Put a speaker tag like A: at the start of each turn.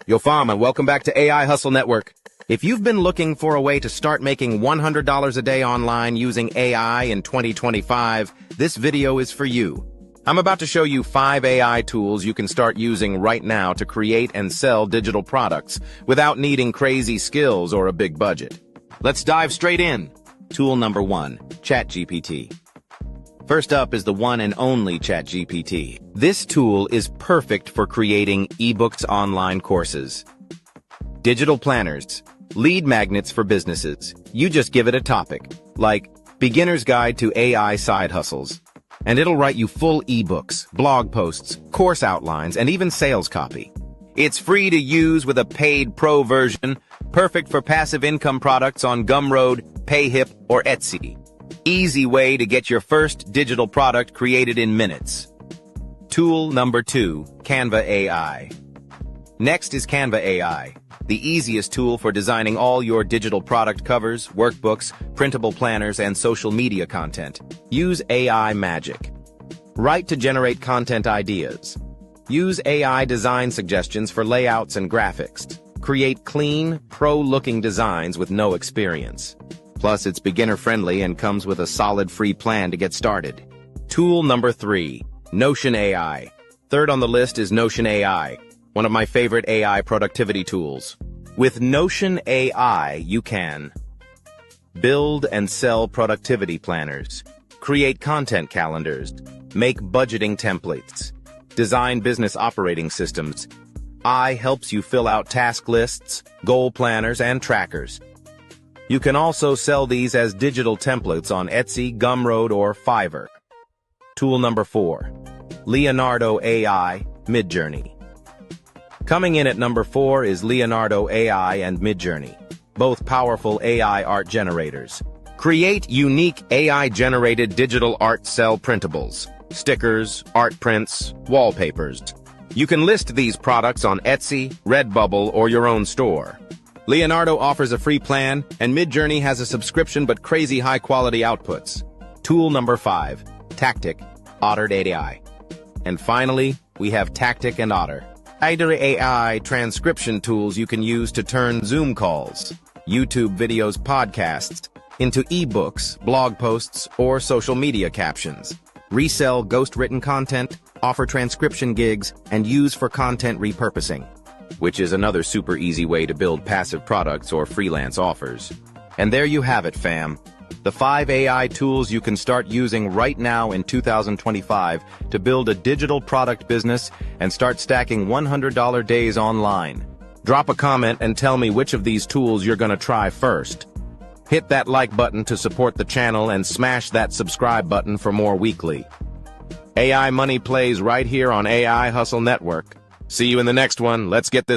A: Yo fam, and welcome back to AI Hustle Network. If you've been looking for a way to start making $100 a day online using AI in 2025, this video is for you. I'm about to show you 5 AI tools you can start using right now to create and sell digital products without needing crazy skills or a big budget. Let's dive straight in. Tool number 1, ChatGPT. First up is the one and only ChatGPT. This tool is perfect for creating ebooks, online courses, digital planners, lead magnets for businesses. You just give it a topic, like Beginner's Guide to AI Side Hustles, and it'll write you full ebooks, blog posts, course outlines, and even sales copy. It's free to use with a paid pro version, perfect for passive income products on Gumroad, Payhip, or Etsy. Easy way to get your first digital product created in minutes. Tool number 2, Canva AI. Next is Canva AI, the easiest tool for designing all your digital product covers, workbooks, printable planners, and social media content. Use AI magic. Write to generate content ideas. Use AI design suggestions for layouts and graphics. Create clean, pro-looking designs with no experience. Plus, it's beginner-friendly and comes with a solid free plan to get started. Tool number 3, Notion AI. Third on the list is Notion AI, one of my favorite AI productivity tools. With Notion AI, you can build and sell productivity planners, create content calendars, make budgeting templates, design business operating systems. AI helps you fill out task lists, goal planners, and trackers. You can also sell these as digital templates on Etsy, Gumroad, or Fiverr. Tool number 4, Leonardo AI, Midjourney. Coming in at number 4 is Leonardo AI and Midjourney, both powerful AI art generators. Create unique AI-generated digital art, sell printables, stickers, art prints, wallpapers. You can list these products on Etsy, Redbubble, or your own store. Leonardo offers a free plan, and Midjourney has a subscription but crazy high-quality outputs. Tool number 5, Tactiq, Otter.ai. And finally, we have Tactiq and Otter. AI transcription tools you can use to turn Zoom calls, YouTube videos, podcasts, into ebooks, blog posts, or social media captions. Resell ghost-written content, offer transcription gigs, and use for content repurposing, which is another super easy way to build passive products or freelance offers. And there you have it, fam. The 5 AI tools you can start using right now in 2025 to build a digital product business and start stacking $100 days online. Drop a comment and tell me which of these tools you're gonna try first. Hit that like button to support the channel and smash that subscribe button for more weekly AI money plays right here on AI Hustle Network. See you in the next one. Let's get this